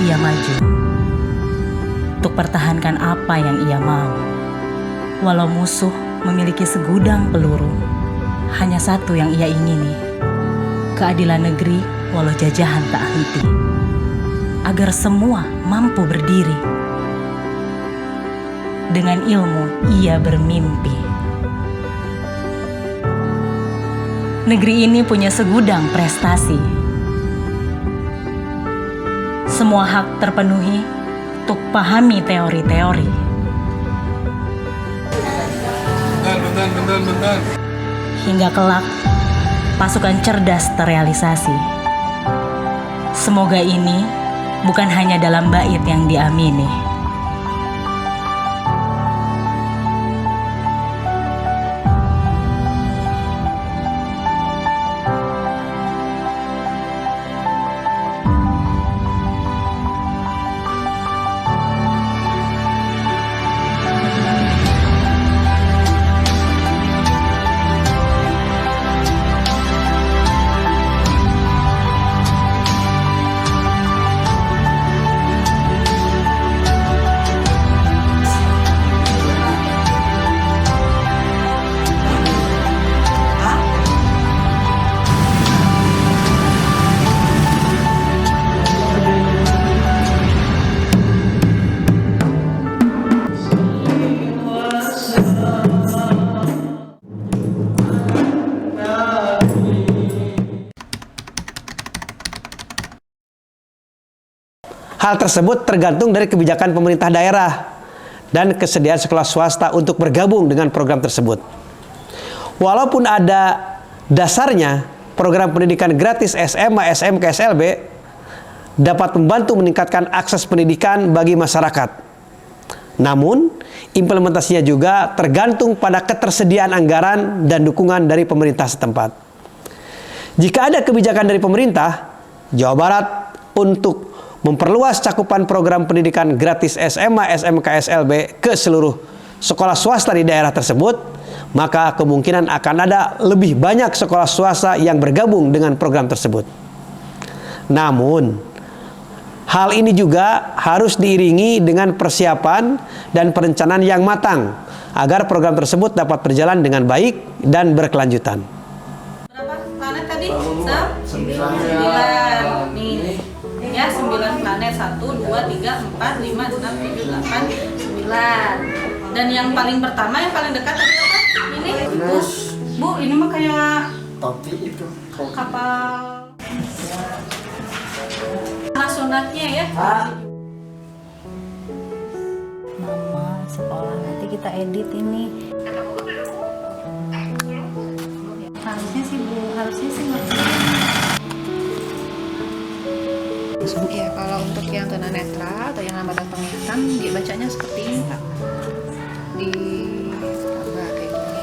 ia maju untuk pertahankan apa yang ia mau. Walau musuh memiliki segudang peluru, hanya satu yang ia ingini, keadilan negeri walau jajahan tak henti, agar semua mampu berdiri. Dengan ilmu ia bermimpi. Negeri ini punya segudang prestasi. Semua hak terpenuhi untuk pahami teori-teori. Bentar. Hingga kelak, pasukan cerdas terrealisasi. Semoga ini bukan hanya dalam bait yang diamini. Hal tersebut tergantung dari kebijakan pemerintah daerah dan kesediaan sekolah swasta untuk bergabung dengan program tersebut. Walaupun ada dasarnya, program pendidikan gratis SMA, SMK, SLB dapat membantu meningkatkan akses pendidikan bagi masyarakat. Namun, implementasinya juga tergantung pada ketersediaan anggaran dan dukungan dari pemerintah setempat. Jika ada kebijakan dari pemerintah Jawa Barat untuk memperluas cakupan program pendidikan gratis SMA, SMK, SLB ke seluruh sekolah swasta di daerah tersebut, maka kemungkinan akan ada lebih banyak sekolah swasta yang bergabung dengan program tersebut. Namun, hal ini juga harus diiringi dengan persiapan dan perencanaan yang matang agar program tersebut dapat berjalan dengan baik dan berkelanjutan. Berapa planet tadi? 9. Nih. Ya, 9 planet. 1, 2, 3, 4, 5, 6, 7, 8, 9. Dan yang paling pertama, yang paling dekat tadi apa? Ini? Bu, ini mah kayak Topi itu. kapal. Sunatnya ya. Mama sekolah nanti kita edit ini. Harusnya sih Bu, harusnya sih ngerti. Ya, kalau untuk yang tunanetra atau yang hambatan penglihatan dibacanya seperti ini Kak. Di tambah kayak gini.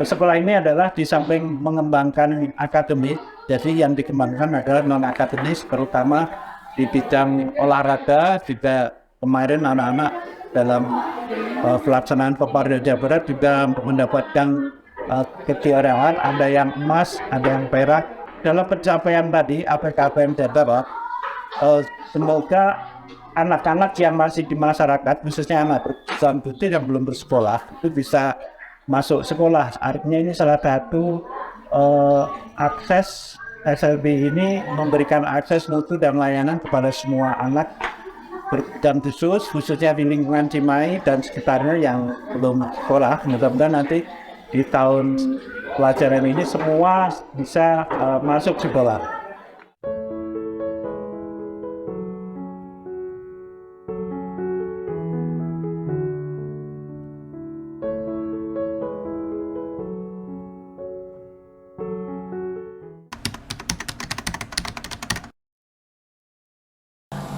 Sekolah ini adalah di samping mengembangkan akademik, jadi yang dikembangkan adalah non-akademis, terutama di bidang olahraga. Juga kemarin anak-anak dalam pelaksanaan Peparda Jawa Barat juga mendapatkan kejuaraan, ada yang emas, ada yang perak. Dalam pencapaian tadi, APKBM Jawa Barat, semoga anak-anak yang masih di masyarakat, khususnya anak berkebutuhan khusus yang belum bersekolah, itu bisa masuk sekolah. Artinya ini salah satu akses SLB ini memberikan akses mutu dan layanan kepada semua anak berkebutuhan khusus, khususnya di lingkungan Cimahi dan sekitarnya yang belum sekolah. Mudah-mudahan nanti di tahun pelajaran ini semua bisa masuk sekolah.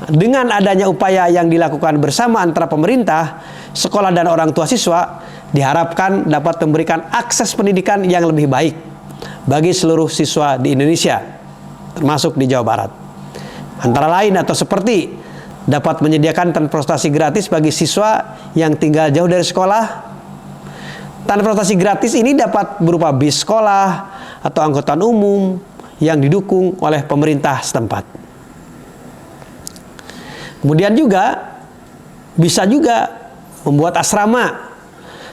Dengan adanya upaya yang dilakukan bersama antara pemerintah, sekolah dan orang tua siswa, diharapkan dapat memberikan akses pendidikan yang lebih baik bagi seluruh siswa di Indonesia, termasuk di Jawa Barat. Antara lain atau seperti dapat menyediakan transportasi gratis bagi siswa yang tinggal jauh dari sekolah. Transportasi gratis ini dapat berupa bis sekolah atau angkutan umum yang didukung oleh pemerintah setempat. Kemudian juga bisa juga membuat asrama.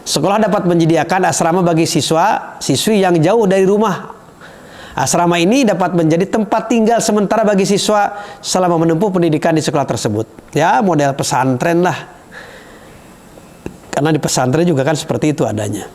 Sekolah dapat menyediakan asrama bagi siswa-siswi yang jauh dari rumah. Asrama ini dapat menjadi tempat tinggal sementara bagi siswa selama menempuh pendidikan di sekolah tersebut. Ya, model pesantren lah. Karena di pesantren juga kan seperti itu adanya.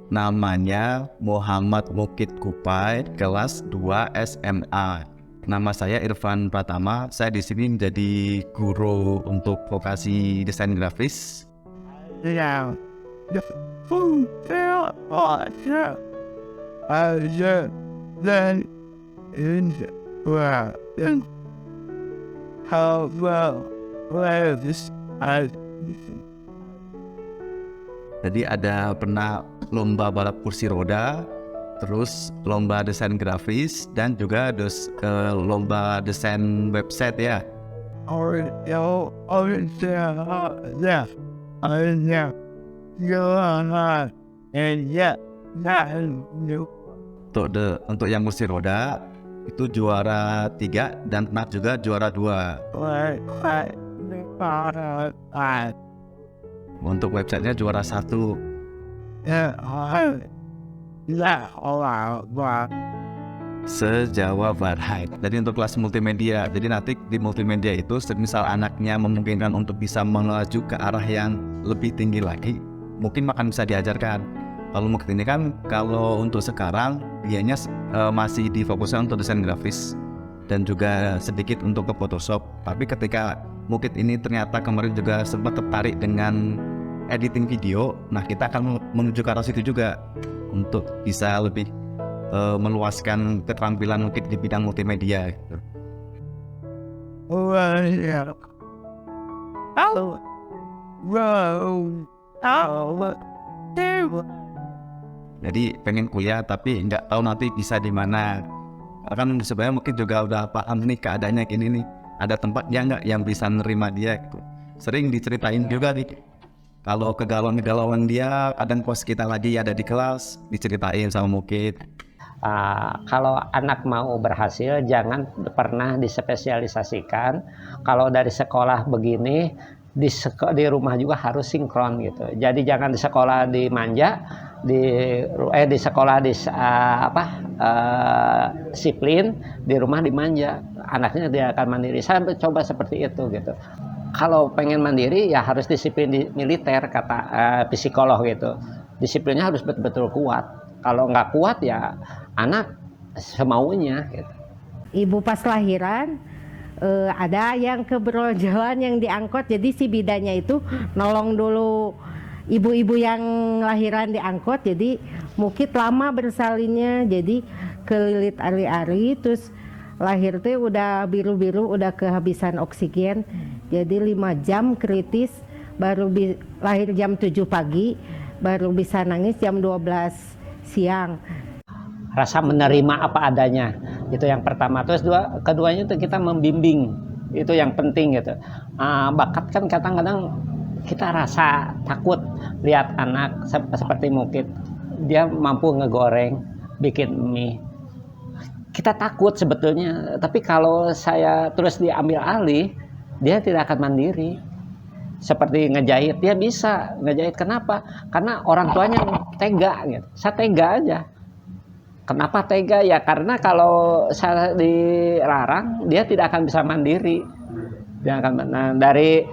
Namanya Muhammad Mukid Kupai, kelas 2 SMA. Nama saya Irfan Pratama. Saya di sini menjadi guru untuk vokasi desain grafis. Jadi ada pernah lomba balap kursi roda, terus lomba desain grafis, dan juga lomba desain website ya. Untuk yang kursi roda itu juara 3 dan pernah juga juara 2. Untuk websitenya juara 1. Se-Jawa Barat. Jadi untuk kelas multimedia. Jadi nanti di multimedia itu semisal anaknya memungkinkan untuk bisa melaju ke arah yang lebih tinggi lagi, mungkin akan bisa diajarkan. Kalau mungkin ini kan kalau untuk sekarang dianya masih difokuskan untuk desain grafis dan juga sedikit untuk ke Photoshop. Tapi ketika mungkin ini ternyata kemarin juga sempat tertarik dengan editing video, nah kita akan menuju ke arah situ juga untuk bisa lebih meluaskan keterampilan mungkin di bidang multimedia gitu. Jadi pengen kuliah tapi nggak tahu nanti bisa di mana. Kan sebenarnya mungkin juga udah paham nih keadaannya gini nih. Ada tempat nggak yang bisa nerima dia gitu. Sering diceritain juga nih. Kalau kegalauan dia, kadang pas kita lagi ada di kelas, diceritain sama Mukid. Kalau anak mau berhasil, jangan pernah dispesialisasikan. Kalau dari sekolah begini, di rumah juga harus sinkron gitu. Jadi jangan di sekolah dimanja, di sekolah disiplin, di rumah dimanja. Anaknya tidak akan mandiri. Saya coba seperti itu gitu. Kalau pengen mandiri ya harus disiplin di militer, kata psikolog gitu. Disiplinnya harus betul-betul kuat. Kalau nggak kuat ya anak semaunya gitu. Ibu pas lahiran ada yang keberojol yang diangkut, jadi si bidanya itu nolong dulu ibu-ibu yang lahiran diangkut, jadi Mukid lama bersalinnya, jadi kelilit ari-ari, terus lahir tuh udah biru-biru, udah kehabisan oksigen, jadi 5 jam kritis, baru lahir jam 7 pagi, baru bisa nangis jam 12 siang. Rasa menerima apa adanya, itu yang pertama. Terus keduanya itu kita membimbing, itu yang penting gitu. Bakat kan kadang-kadang kita rasa takut lihat anak seperti Mukid, dia mampu ngegoreng, bikin mie. Kita takut sebetulnya, tapi kalau saya terus diambil alih, dia tidak akan mandiri. Seperti ngejahit, dia bisa ngejahit. Kenapa? Karena orang tuanya tega gitu. Saya tega aja. Kenapa tega? Ya karena kalau saya dilarang, dia tidak akan bisa mandiri. Nah, dari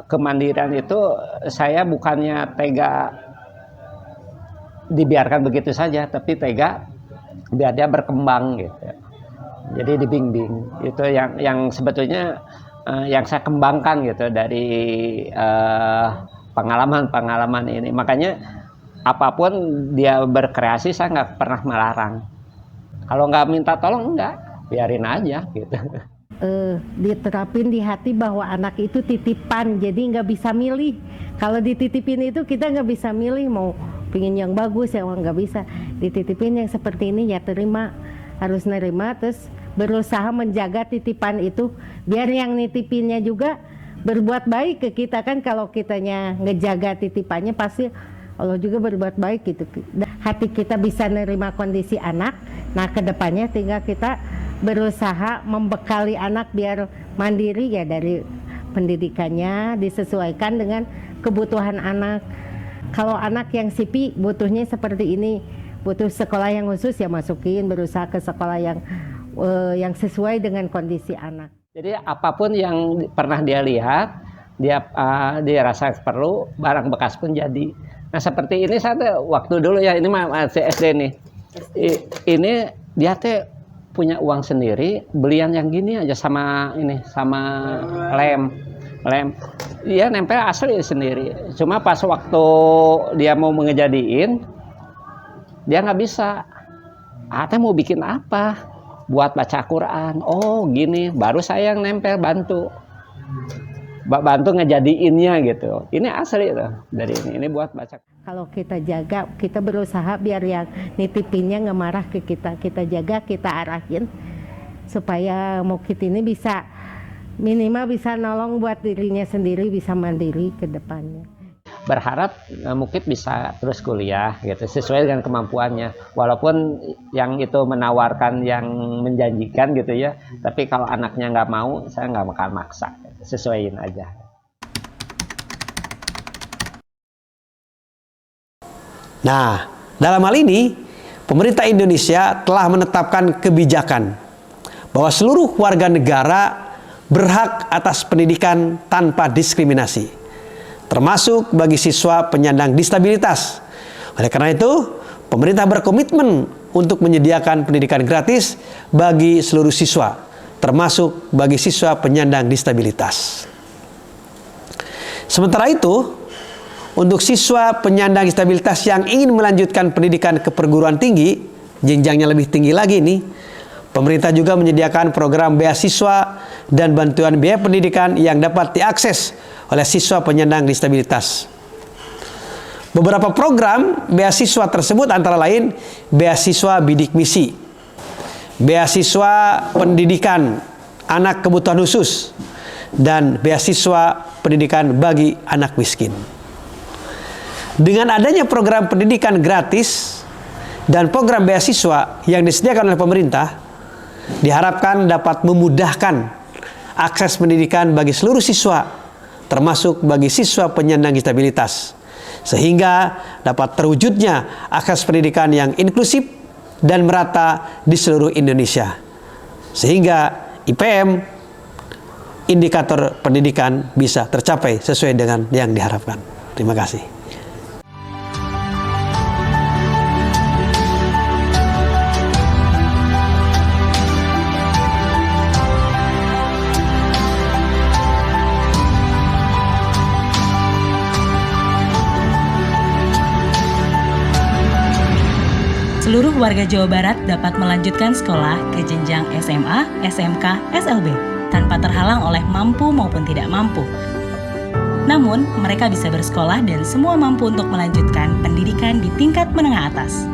kemandirian itu saya bukannya tega dibiarkan begitu saja, tapi tega biar dia berkembang gitu. Jadi dibimbing. Itu yang sebetulnya yang saya kembangkan gitu dari pengalaman-pengalaman ini. Makanya apapun dia berkreasi, saya nggak pernah melarang. Kalau nggak minta tolong, nggak, biarin aja gitu. Diterapin di hati bahwa anak itu titipan, jadi nggak bisa milih. Kalau dititipin itu kita nggak bisa milih, mau pingin yang bagus ya nggak bisa. Dititipin yang seperti ini ya terima, harus nerima, terus berusaha menjaga titipan itu, biar yang nitipinnya juga berbuat baik ke kita kan. Kalau kitanya ngejaga titipannya pasti Allah juga berbuat baik gitu. Hati kita bisa nerima kondisi anak. Nah kedepannya tinggal kita berusaha membekali anak biar mandiri ya, dari pendidikannya disesuaikan dengan kebutuhan anak. Kalau anak yang sipi butuhnya seperti ini, butuh sekolah yang khusus ya masukin, berusaha ke sekolah yang sesuai dengan kondisi anak. Jadi apapun yang pernah dia lihat, dia rasa perlu, barang bekas pun jadi. Nah seperti ini saya waktu dulu ya, ini masih SD nih. Ini dia teh punya uang sendiri, belian yang gini aja sama lem. Dia nempel asli sendiri. Cuma pas waktu dia mau ngejadiin, dia nggak bisa. Teh mau bikin apa? Buat baca Quran. Oh gini, baru saya yang nempel bantu ngejadiinnya gitu. Ini asli tuh dari ini buat baca. Kalau kita jaga, kita berusaha biar yang nitipinnya nggak marah ke kita. Kita jaga, kita arahin supaya Mukit ini bisa minimal bisa nolong buat dirinya sendiri, bisa mandiri ke depannya. Berharap Mukit bisa terus kuliah gitu sesuai dengan kemampuannya, walaupun yang itu menawarkan yang menjanjikan gitu ya, tapi kalau anaknya nggak mau, saya nggak bakal maksa, sesuaiin aja. Nah, dalam hal ini pemerintah Indonesia telah menetapkan kebijakan bahwa seluruh warga negara berhak atas pendidikan tanpa diskriminasi, termasuk bagi siswa penyandang disabilitas. Oleh karena itu, pemerintah berkomitmen untuk menyediakan pendidikan gratis bagi seluruh siswa, termasuk bagi siswa penyandang disabilitas. Sementara itu, untuk siswa penyandang disabilitas yang ingin melanjutkan pendidikan ke perguruan tinggi, jenjangnya lebih tinggi lagi nih, pemerintah juga menyediakan program beasiswa dan bantuan biaya pendidikan yang dapat diakses oleh siswa penyandang disabilitas. Beberapa program beasiswa tersebut antara lain beasiswa bidik misi, beasiswa pendidikan anak kebutuhan khusus, dan beasiswa pendidikan bagi anak miskin. Dengan adanya program pendidikan gratis dan program beasiswa yang disediakan oleh pemerintah, diharapkan dapat memudahkan akses pendidikan bagi seluruh siswa, termasuk bagi siswa penyandang disabilitas, sehingga dapat terwujudnya akses pendidikan yang inklusif dan merata di seluruh Indonesia, sehingga IPM, indikator pendidikan, bisa tercapai sesuai dengan yang diharapkan. Terima kasih. Seluruh warga Jawa Barat dapat melanjutkan sekolah ke jenjang SMA, SMK, SLB tanpa terhalang oleh mampu maupun tidak mampu. Namun, mereka bisa bersekolah dan semua mampu untuk melanjutkan pendidikan di tingkat menengah atas.